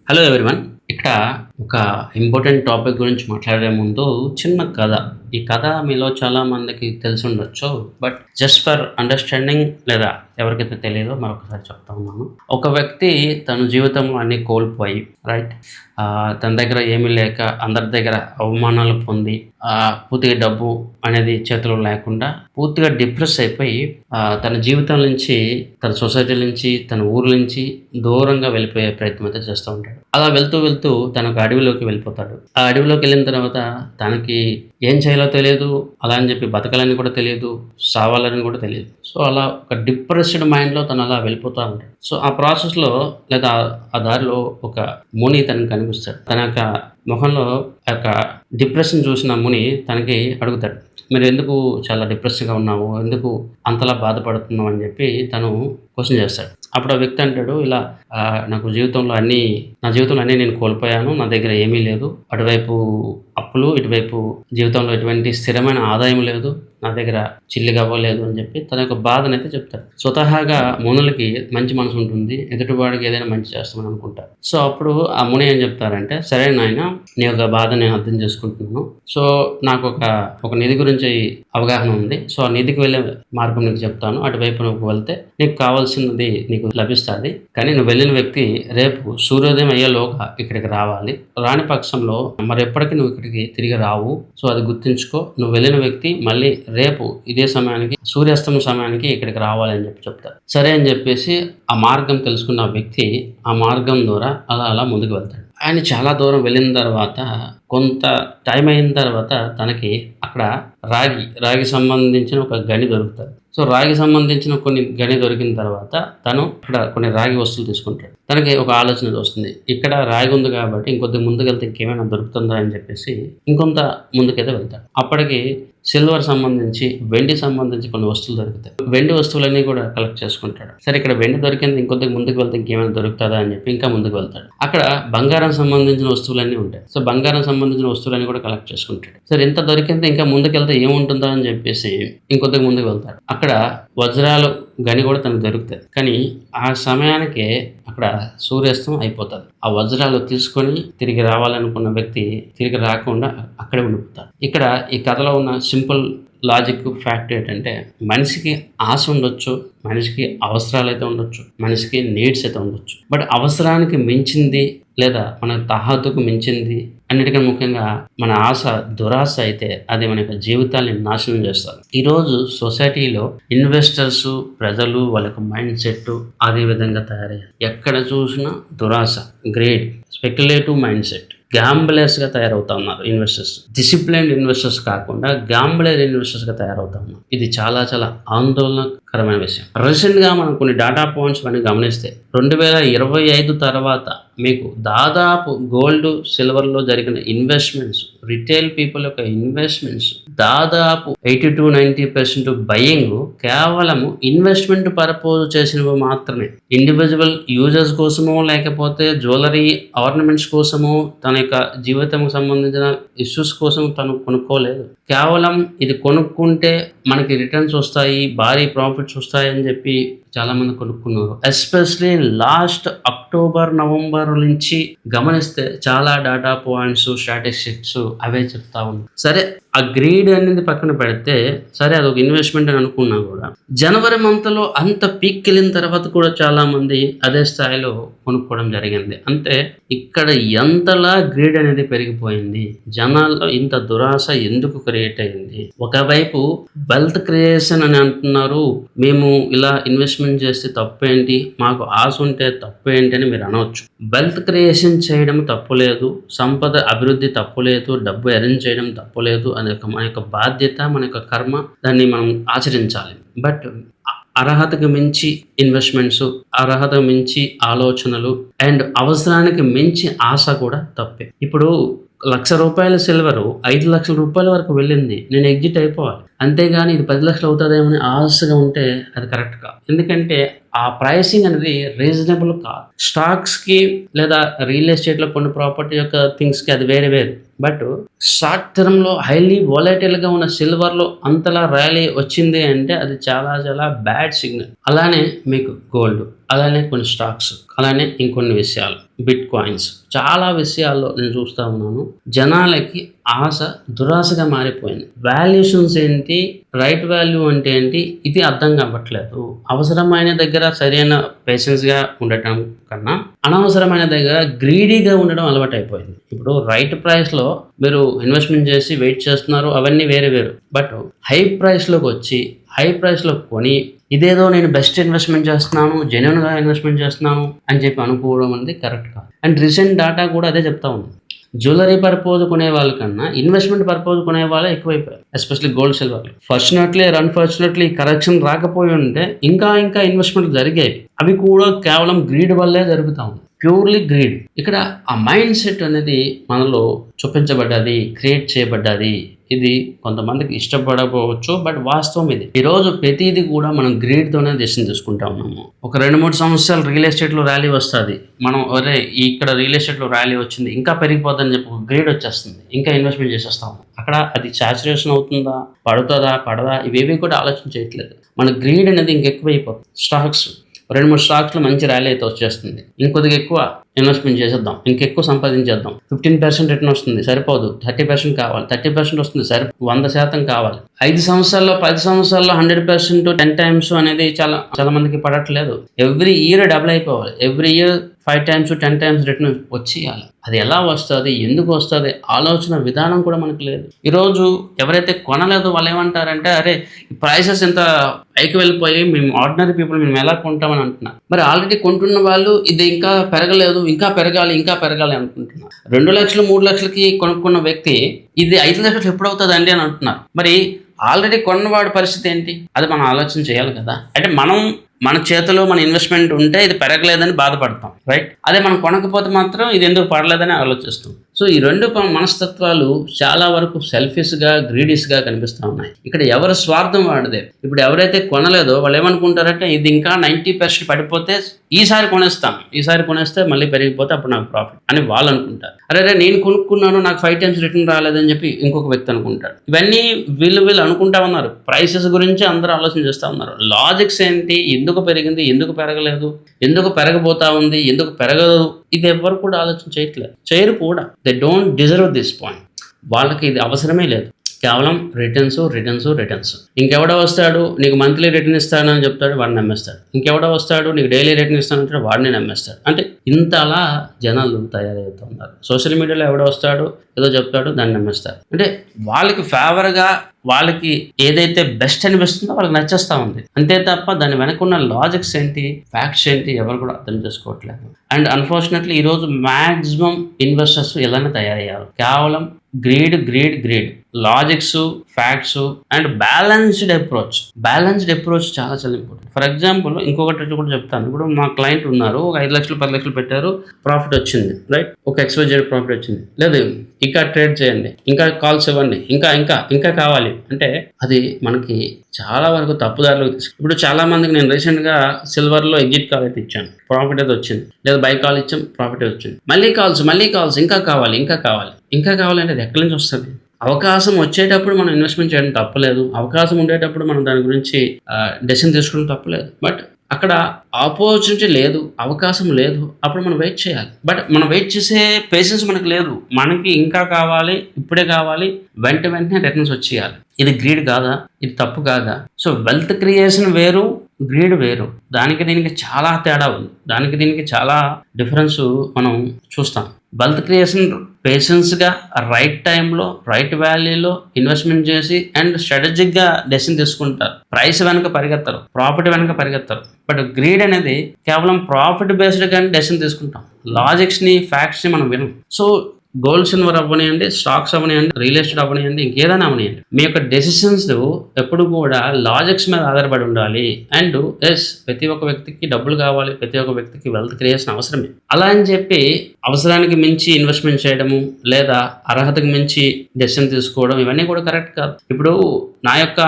Hello everyone. ఇక్కడ ఒక important topic గురించి మాట్లాడే ముందు చిన్న కథ. ఈ కథ మీలో చాలా మందికి తెలిసి ఉండొచ్చు. బట్ జస్ట్ ఫర్ అండర్స్టాండింగ్ లేదా ఎవరికైతే తెలియదో మరొకసారి చెప్తా ఉన్నాను. ఒక వ్యక్తి తన జీవితంలో అన్ని కోల్పోయి రైట్, తన దగ్గర ఏమీ లేక అందరి దగ్గర అవమానాలు పొంది పూర్తిగా డబ్బు అనేది చేతిలో లేకుండా పూర్తిగా డిప్రెస్ అయిపోయి తన జీవితం నుంచి, తన సొసైటీ నుంచి, తన ఊరు నుంచి దూరంగా వెళ్ళిపోయే ప్రయత్నం అయితే చేస్తూ ఉంటాడు. అలా వెళ్తూ వెళ్తూ తన ఒక అడవిలోకి వెళ్ళిపోతాడు. ఆ అడవిలోకి వెళ్ళిన తర్వాత తనకి ఏం చేయాలో తెలియదు, అలా అని చెప్పి బతకాలని కూడా తెలియదు, సావాలని కూడా తెలియదు. సో అలా ఒక డిప్రెస్డ్ మైండ్లో తను అలా వెళ్ళిపోతూ ఉంటాడు. సో ఆ ప్రాసెస్లో లేదా ఆ దారిలో ఒక ముని తనకు కనిపిస్తాడు. తన యొక్క ముఖంలో ఆ యొక్క డిప్రెషన్ చూసిన ముని తనకి అడుగుతాడు, మీరు ఎందుకు చాలా డిప్రెస్డ్గా ఉన్నావు, ఎందుకు అంతలా బాధపడుతున్నావు అని చెప్పి తను క్వశ్చన్ చేస్తాడు. అప్పుడు ఆ వ్యక్తి అంటాడు, ఇలా నా జీవితంలో అన్నీ నేను కోల్పోయాను, నా దగ్గర ఏమీ లేదు, అటువైపు అప్పులు, ఇటువైపు జీవితంలో ఎటువంటి స్థిరమైన ఆదాయం లేదు, నా దగ్గర చిల్లిగా అవ్వలేదు అని చెప్పి తన యొక్క బాధనైతే చెప్తాడు. స్వతహాగా మునులకి మంచి మనసు ఉంటుంది, ఎదుటివాడికి ఏదైనా మంచి చేస్తామని అనుకుంటారు. సో అప్పుడు ఆ ముని ఏం చెప్తారంటే, సరే నాయన, నీ యొక్క బాధ నేను అర్థం చేసుకుంటున్నాను. సో నాకు ఒక నిధి గురించి అవగాహన ఉంది. సో ఆ నిధికి వెళ్ళే మార్గం నీకు చెప్తాను. అటువైపు నువ్వు వెళ్తే నీకు కావాల్సినది నీకు లభిస్తుంది. కానీ నువ్వు వెళ్ళిన వ్యక్తి రేపు సూర్యోదయం అయ్యేలోగా ఇక్కడికి రావాలి. రాని పక్షంలో మరి ఎప్పటికీ నువ్వు ఇక్కడికి తిరిగి రావు. సో అది గుర్తుంచుకో. నువ్వు వెళ్ళిన వ్యక్తి మళ్ళీ రేపు ఇదే సమయానికి, సూర్యాస్తమం సమయానికి ఇక్కడికి రావాలి అని చెప్తారు. సరే అని చెప్పేసి ఆ మార్గం తెలుసుకున్న వ్యక్తి ఆ మార్గం ద్వారా అలా ముందుకు వెళ్తాడు. ఆయన చాలా దూరం వెళ్ళిన తర్వాత కొంత టైం అయిన తర్వాత తనకి అక్కడ రాగి సంబంధించిన ఒక గని దొరుకుతుంది. సో రాగి సంబంధించిన కొన్ని గని దొరికిన తర్వాత తను ఇక్కడ కొన్ని రాగి వస్తువులు తీసుకుంటాడు. తనకి ఒక ఆలోచన వస్తుంది, ఇక్కడ రాగి ఉంది కాబట్టి ఇంకొద్ది ముందుకెళ్తే ఇంకేమైనా దొరుకుతుందా అని చెప్పేసి ఇంకొంత ముందుకైతే వెళ్తాడు. అప్పటికి సిల్వర్ సంబంధించి, వెండి సంబంధించి కొన్ని వస్తువులు దొరుకుతాయి. వెండి వస్తువులన్నీ కూడా కలెక్ట్ చేసుకుంటాడు. సరే ఇక్కడ వెండి దొరికింది, ఇంకొద్ది ముందుకు వెళ్తే ఇంకేమైనా దొరుకుతుందా అని చెప్పి ఇంకా ముందుకు వెళ్తాడు. అక్కడ బంగారం సంబంధించిన వస్తువులన్నీ ఉంటాయి. సో బంగారం సంబంధించిన వస్తువులన్నీ కూడా కలెక్ట్ చేసుకుంటాడు. సరే ఇంత దొరికింది, ఇంకా ముందుకెళ్తే ఏముంటుందా అని చెప్పేసి ఇంకొద్దిగా ముందుకు వెళ్తాడు. అక్కడ వజ్రాలు గని కూడా తనకు దొరుకుతాయి. కానీ ఆ సమయానికే అక్కడ సూర్యాస్తం అయిపోతుంది. ఆ వజ్రాలు తీసుకొని తిరిగి రావాలనుకున్న వ్యక్తి తిరిగి రాకుండా అక్కడే ఉండిపోతాడు. ఇక్కడ ఈ కథలో ఉన్న సింపుల్ లాజిక్ ఫ్యాక్ట్ ఏంటంటే, మనిషికి ఆశ ఉండొచ్చు, మనిషికి అవసరాలు అయితే ఉండొచ్చు, మనిషికి నీడ్స్ అయితే ఉండొచ్చు. బట్ అవసరానికి మించింది లేదా మన తాహతుకు మించింది, అన్నిటికన్నా ముఖ్యంగా మన ఆశ దురాశ అయితే అది మన యొక్క జీవితాన్ని నాశనం చేస్తారు. ఈరోజు సొసైటీలో ఇన్వెస్టర్స్, ప్రజలు, వాళ్ళ యొక్క మైండ్ సెట్ అదే విధంగా తయారయ్యారు. ఎక్కడ చూసినా దురాశ, గ్రేడ్, స్పెక్యులేటివ్ మైండ్ సెట్, గ్యాంబ్లర్స్గా తయారవుతా ఉన్నారు ఇన్వెస్టర్స్. డిసిప్లైన్డ్ ఇన్వెస్టర్స్ కాకుండా గ్యాంబ్లర్ ఇన్వెస్టర్స్గా తయారవుతా ఉన్నారు. ఇది చాలా చాలా ఆందోళనకరమైన విషయం. రీసెంట్గా మనం కొన్ని డేటా పాయింట్స్ మనం గమనిస్తే 2025 తర్వాత మీకు దాదాపు గోల్డ్, సిల్వర్లో జరిగిన ఇన్వెస్ట్మెంట్స్, రిటైల్ పీపుల్ యొక్క ఇన్వెస్ట్మెంట్స్ దాదాపు 80-90% బయింగ్ కేవలము ఇన్వెస్ట్మెంట్ పర్పస్ చేసినవి మాత్రమే. ఇండివిజువల్ యూజర్స్ కోసమో లేకపోతే జ్యువెలరీ ఆర్నమెంట్స్ కోసమో, తన యొక్క జీవితంకు సంబంధించిన ఇష్యూస్ కోసం తను కొనుక్కోలేదు. కేవలం ఇది కొనుక్కుంటే మనకి రిటర్న్స్ వస్తాయి, భారీ ప్రాఫిట్స్ వస్తాయి అని చెప్పి చాలామంది కొనుక్కున్నారు. ఎస్పెషలీ లాస్ట్ అక్టోబర్, నవంబర్ నుంచి గమనిస్తే చాలా డేటా పాయింట్స్, స్టాటిస్టిక్స్ అవే చెప్తా ఉన్నాయి. సరే ఆ గ్రీడ్ అనేది పక్కన పెడితే, సరే అదొక ఇన్వెస్ట్మెంట్ అని అనుకున్నా కూడా జనవరి మంత్లో అంత పీక్ వెళ్ళిన తర్వాత కూడా చాలామంది అదే స్థాయిలో కొనుక్కోవడం జరిగింది. అంటే ఇక్కడ ఎంతలా గ్రీడ్ అనేది పెరిగిపోయింది, జనాల్లో ఇంత దురాశ ఎందుకు క్రియేట్ అయింది. ఒకవైపు వెల్త్ క్రియేషన్ అని అంటున్నారు, మేము ఇలా ఇన్వెస్ట్మెంట్ చేస్తే తప్పేంటి, మాకు ఆశ ఉంటే తప్పేంటి అని మీరు అనవచ్చు. వెల్త్ క్రియేషన్ చేయడం తప్పులేదు, సంపద అభివృద్ధి తప్పులేదు, డబ్బు అరేంజ్ చేయడం తప్పులేదు. మన యొక్క బాధ్యత, మన యొక్క కర్మ, దాన్ని మనం ఆచరించాలి. బట్ అర్హతకు మించి ఇన్వెస్ట్మెంట్స్, అర్హతకు మించి ఆలోచనలు అండ్ అవసరానికి మించి ఆశ కూడా తప్పే. ఇప్పుడు ₹1,00,000 సిల్వరు 5 లక్షల రూపాయల వరకు వెళ్ళింది, నేను ఎగ్జిట్ అయిపోవాలి. అంతేగాని ఇది 10 లక్షలు అవుతుందేమో అని ఆశగా ఉంటే అది కరెక్ట్ కాదు. ఎందుకంటే ఆ ప్రైసింగ్ అనేది రీజనబుల్ కాదు. స్టాక్స్కి లేదా రియల్ ఎస్టేట్లో కొన్ని ప్రాపర్టీ యొక్క థింగ్స్కి అది వేరే వేరు. బట్ షార్ట్ టర్మ్లో హైలీ వాలటైల్గా ఉన్న సిల్వర్లో అంతలా ర్యాలీ వచ్చింది అంటే అది చాలా చాలా బ్యాడ్ సిగ్నల్. అలానే మీకు గోల్డ్, అలానే కొన్ని స్టాక్స్, అలానే ఇంకొన్ని విషయాలు, బిట్ కాయిన్స్, చాలా విషయాల్లో నేను చూస్తూ ఉన్నాను జనాలకి ఆశ దురాశగా మారిపోయింది. వాల్యుయేషన్స్ ఏంటి, రైట్ వాల్యూ అంటే ఏంటి, ఇది అర్థం కావట్లేదు. అవసరమైన దగ్గర సరైన పేషెన్స్గా ఉండటం కన్నా అనవసరమైన దగ్గర గ్రీడీగా ఉండడం అలవాటు అయిపోయింది. ఇప్పుడు రైట్ ప్రైస్లో మీరు ఇన్వెస్ట్మెంట్ చేసి వెయిట్ చేస్తున్నారు, అవన్నీ వేరే వేరు. బట్ హై ప్రైస్లోకి వచ్చి హై ప్రైస్లో కొని ఇదేదో నేను బెస్ట్ ఇన్వెస్ట్మెంట్ చేస్తున్నాను, జెన్యున్గా ఇన్వెస్ట్మెంట్ చేస్తున్నాను అని చెప్పి అనుకోవడం అనేది కరెక్ట్ కాదు. అండ్ రీసెంట్ డాటా కూడా అదే చెప్తా ఉంది. జ్యువెలరీ పర్పోజ్ కొనే వాళ్ళకన్నా ఇన్వెస్ట్మెంట్ పర్పోజ్ కొనే వాళ్ళే ఎక్కువైపోయారు, ఎస్పెషల్లీ గోల్డ్ సిల్వర్లో. ఫార్చునేట్లీ ఆర్ అన్ఫార్చునేట్లీ కరెక్షన్ రాకపోయి ఉంటే ఇంకా ఇన్వెస్ట్మెంట్ జరిగాయి. అవి కూడా కేవలం గ్రీడ్ వల్లే జరుగుతూ ఉంది, ప్యూర్లీ గ్రీడ్. ఇక్కడ ఆ మైండ్ సెట్ అనేది మనలో చూపించబడ్డది, క్రియేట్ చేయబడ్డది. ఇది కొంతమందికి ఇష్టపడకపోవచ్చు, బట్ వాస్తవం ఇది. ఈరోజు ప్రతిదీ కూడా మనం గ్రీడ్తోనే డెసిషన్ తీసుకుంటా ఉన్నాము. ఒక 2-3 సంవత్సరాలు రియల్ ఎస్టేట్లో ర్యాలీ వస్తుంది, మనం ఒరే ఇక్కడ రియల్ ఎస్టేట్లో ర్యాలీ వచ్చింది ఇంకా పెరిగిపోతుందని చెప్పి ఒక గ్రీడ్ వచ్చేస్తుంది, ఇంకా ఇన్వెస్ట్మెంట్ చేసేస్తాము. అక్కడ అది సాచురేషన్ అవుతుందా, పడదా ఇవేవి కూడా ఆలోచన చేయట్లేదు. మన గ్రీడ్ అనేది ఇంకెక్కువైపోతుంది. స్టాక్స్ 2-3 స్టాక్స్లో మంచి ర్యాలీ అయితే వచ్చేస్తుంది, ఇంకొద్దిగా ఎక్కువ ఇన్వెస్ట్మెంట్ చేసేద్దాం, ఇంకెక్కువ సంపాదించేద్దాం. 15% రిటర్న్ వస్తుంది, సరిపోదు. 30% కావాలి, 30% వస్తుంది, 100% కావాలి. 5 సంవత్సరాల్లో 10 సంవత్సరాల్లో 100%, 10 times అనేది చాలా మందికి పడట్లేదు. ఎవ్రీ ఇయర్ డబుల్ అయిపోవాలి, every year 5 times 10 times return వచ్చేయాలి. అది ఎలా వస్తుంది, ఎందుకు వస్తుంది, ఆలోచన విధానం కూడా మనకు లేదు. ఈరోజు ఎవరైతే కొనలేదో వాళ్ళు ఏమంటారంటే, అరే ఈ ప్రైసెస్ ఎంత పైకి వెళ్ళిపోయి మేము ఆర్డినరీ పీపుల్ మేము ఎలా కొంటామని అంటున్నారు. మరి ఆల్రెడీ కొంటున్న వాళ్ళు ఇది ఇంకా పెరగలేదు, ఇంకా పెరగాలి అనుకుంటున్నారు. 2 లక్షలు 3 లక్షలకి కొనుక్కున్న వ్యక్తి ఇది 5 లక్షలు ఎప్పుడు అవుతుంది అండి అని అంటున్నారు. మరి ఆల్రెడీ కొన్నవాడి పరిస్థితి ఏంటి, అది మనం ఆలోచన చేయాలి కదా. అంటే మన చేతిలో మన ఇన్వెస్ట్మెంట్ ఉంటే ఇది పెరగలేదని బాధపడతాం, రైట్. అదే మనం కొనకపోతే మాత్రం ఇది ఎందుకు పడలేదని ఆలోచిస్తాం. సో ఈ 2 మనస్తత్వాలు చాలా వరకు సెల్ఫిష్గా, గ్రీడీస్గా కనిపిస్తూ ఉన్నాయి. ఇక్కడ ఎవరి స్వార్థం వాడిదే. ఇప్పుడు ఎవరైతే కొనలేదో వాళ్ళు ఏమనుకుంటారంటే ఇది ఇంకా 90% పడిపోతే ఈసారి కొనేస్తే మళ్ళీ పెరిగిపోతే అప్పుడు నాకు ప్రాఫిట్ అని వాళ్ళు అనుకుంటారు. అరే నేను కొనుక్కున్నాను, నాకు 5 times రిటర్న్ రాలేదని చెప్పి ఇంకొక వ్యక్తి అనుకుంటాడు. ఇవన్నీ వీళ్ళు అనుకుంటా ఉన్నారు. ప్రైసెస్ గురించి అందరూ ఆలోచన చేస్తూ ఉన్నారు. లాజిక్స్ ఏంటి, ఎందుకు పెరిగింది, ఎందుకు పెరగలేదు, ఎందుకు పెరగబోతా ఉంది, ఎందుకు పెరగదు, ఇది ఎవరు కూడా ఆలోచన చేయరు కూడా. They don't deserve this point. వాళ్ళకి ఇది అవసరమే లేదు. కేవలం రిటర్న్స్. ఇంకెవడో వస్తాడు నీకు మంత్లీ రిటర్న్ ఇస్తాను అని చెప్తాడు, వాడిని నమ్మేస్తాడు. ఇంకెవడో వస్తాడు నీకు డైలీ రిటర్న్ ఇస్తానంటే వాడిని నమ్మేస్తాడు. అంటే ఇంతలా జనాలు తయారవుతున్నారు. సోషల్ మీడియాలో ఎవడో వస్తాడు ఏదో చెప్తాడు, దాన్ని నమ్మేస్తారు. అంటే వాళ్ళకి ఫేవర్గా, వాళ్ళకి ఏదైతే బెస్ట్ అనిపిస్తుందో వాళ్ళకి నచ్చేస్తూ ఉంది, అంతే తప్ప దాని వెనకున్న లాజిక్స్ ఏంటి, ఫ్యాక్ట్స్ ఏంటి ఎవరు కూడా అర్థం చేసుకోవట్లేదు. అండ్ అన్ఫార్చునేట్లీ ఈరోజు మ్యాక్సిమం ఇన్వెస్టర్స్ ఇలానే తయారయ్యారు. కేవలం greed, logics, facts and balanced approach చాలా ఇంపార్టెంట్. ఫర్ ఎగ్జాంపుల్ ఇంకొకటి కూడా చెప్తాను. ఇప్పుడు మా క్లయింట్ ఉన్నారు, ఒక 5 లక్షలు 10 లక్షలు పెట్టారు, ప్రాఫిట్ వచ్చింది, రైట్. ఒక XYZ ప్రాఫిట్ వచ్చింది. లేదు ఇంకా ట్రేడ్ చేయండి, ఇంకా కాల్స్ ఇవ్వండి, ఇంకా కావాలి అంటే అది మనకి చాలా వరకు తప్పుదారులకు ఇప్పుడు చాలా మందికి నేను రీసెంట్గా సిల్వర్లో ఎగ్జిట్ కాల్ అయితే ఇచ్చాను, ప్రాఫిట్ అయితే వచ్చింది. లేదా బై కాల్ ఇచ్చాం, ప్రాఫిట్ వచ్చింది. మళ్ళీ కాల్స్ ఇంకా కావాలి అంటే అది ఎక్కడి నుంచి వస్తుంది? అవకాశం వచ్చేటప్పుడు మనం ఇన్వెస్ట్మెంట్ చేయడం తప్పలేదు, అవకాశం ఉండేటప్పుడు మనం దాని గురించి డెసిషన్ తీసుకోవడం తప్పలేదు. బట్ అక్కడ ఆపర్చునిటీ లేదు, అవకాశం లేదు, అప్పుడు మనం వెయిట్ చేయాలి. బట్ మనం వెయిట్ చేసే పేషెన్స్ మనకు లేదు. మనకి ఇంకా కావాలి, ఇప్పుడే కావాలి, వెంటనే రిటర్న్స్ వచ్చేయాలి. ఇది గ్రీడ్ కాదా? ఇది తప్పు కాదా? సో వెల్త్ క్రియేషన్ వేరు, గ్రీడ్ వేరు. దానికి దీనికి చాలా తేడా ఉంది, దానికి దీనికి చాలా డిఫరెన్స్ మనం చూస్తాం. వెల్త్ క్రియేషన్ పేషెన్స్గా రైట్ టైంలో రైట్ వాల్యూలో ఇన్వెస్ట్మెంట్ చేసి అండ్ స్ట్రాటజిక్గా డెసిషన్ తీసుకుంటారు. ప్రైస్ వెనక పరిగెత్తరు, ప్రాఫిట్ వెనక పరిగెత్తరు. బట్ గ్రీడ్ అనేది కేవలం ప్రాఫిట్ బేస్డ్ కానీ డెసిషన్ తీసుకుంటాం, లాజిక్స్ని, ఫ్యాక్ట్స్ని మనం వినం. సో గోల్డ్ సిల్వర్ అవ్వనియండి, స్టాక్స్ అవ్వనియండి, రియల్ ఎస్టేట్ అవ్వనియండి, ఇంకేదైనా అవ్వనియండి, మీ యొక్క డెసిషన్స్ ఎప్పుడు కూడా లాజిక్స్ మీద ఆధారపడి ఉండాలి. అండ్ ప్రతి ఒక్క వ్యక్తికి డబ్బులు కావాలి, ప్రతి ఒక్క వ్యక్తికి వెల్త్ క్రియేషన్ అవసరమే. అలా అని చెప్పి అవసరానికి మించి ఇన్వెస్ట్మెంట్ చేయడము లేదా అర్హతకు మించి డెసిషన్ తీసుకోవడం ఇవన్నీ కూడా కరెక్ట్ కాదు. ఇప్పుడు నా యొక్క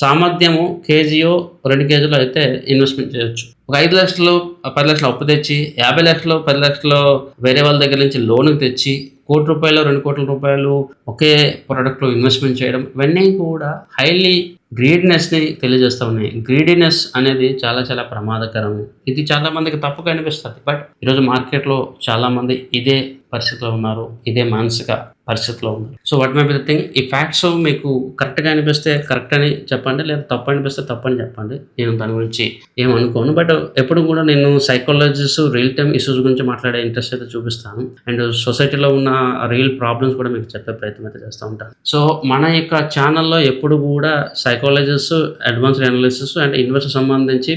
సామర్థ్యము కేజీయో 2 కేజీలో అయితే ఇన్వెస్ట్మెంట్ చేయొచ్చు, ఒక 5,00,000 10,00,000 అప్పు తెచ్చి 50,00,000 10,00,000 వేరే వాళ్ళ దగ్గర నుంచి లోన్‌కి తెచ్చి రూ. 1,00,00,000 2,00,00,000 ఒకే ప్రొడక్ట్‌లో ఇన్వెస్ట్‌మెంట్ చేయడం ఇవన్నీ కూడా హైలీ గ్రీడీనెస్‌ని తెలియజేస్తా ఉన్నాయి. గ్రీడీనెస్ అనేది చాలా చాలా ప్రమాదకరం. ఇది చాలా మందికి తప్పుగా అనిపిస్తది. బట్ ఈరోజు మార్కెట్‌లో చాలామంది ఇదే పరిస్థితిలో ఉన్నారు. ఇదే మానసిక పరిస్థితిలో ఉన్నారు. So what may be the thing, ఈ ఫ్యాక్ట్స్ మీకు కరెక్ట్‌గా అనిపిస్తే కరెక్ట్ అని చెప్పండి. లేదా తప్పు అనిపిస్తే తప్పని చెప్పండి. నేను దాని గురించి ఏమనుకోను. బట్ ఎప్పుడు కూడా నేను సైకాలజిస్ట్ రియల్ టైమ్ ఇష్యూస్ గురించి మాట్లాడే ఇంట్రెస్ట్ అయితే చూపిస్తాను. అండ్ సొసైటీలో ఉన్న రియల్ ప్రాబ్లమ్స్ కూడా మీకు చెప్పే ప్రయత్నం అయితే చేస్తూ ఉంటాను. సో మన యొక్క ఛానల్‌లో ఎప్పుడు కూడా psychologist, advanced analysis and investor సంబంధించి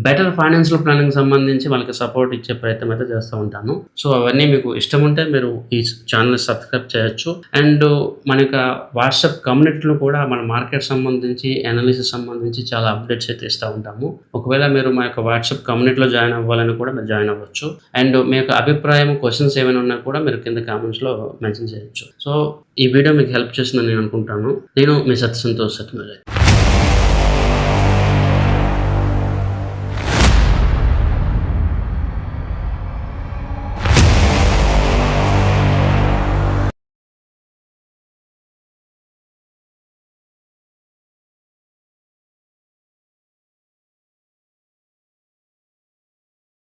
బెటర్ ఫైనాన్షియల్ ప్లానింగ్ సంబంధించి వాళ్ళకి సపోర్ట్ ఇచ్చే ప్రయత్నం అయితే చేస్తూ ఉంటాను. సో అవన్నీ మీకు ఇష్టం ఉంటే మీరు ఈ ఛానల్‌ని సబ్స్క్రైబ్ చేయొచ్చు. అండ్ మన యొక్క వాట్సాప్ కమ్యూనిటీలో కూడా మన మార్కెట్ సంబంధించి, అనాలిసిస్ సంబంధించి చాలా అప్డేట్స్ అయితే ఇస్తూ ఉంటాము. ఒకవేళ మీరు మా యొక్క వాట్సాప్ కమ్యూనిటీలో జాయిన్ అవ్వాలని కూడా మీరు జాయిన్ అవ్వచ్చు. అండ్ మీ యొక్క అభిప్రాయం, క్వెషన్స్ ఏమైనా ఉన్నా కూడా మీరు కింద కామెంట్స్‌లో మెన్షన్ చేయొచ్చు. సో ఈ వీడియో మీకు హెల్ప్ చేసిందని నేను అనుకుంటాను. నేను మీ సంతోష్ సత్యమూర్తి.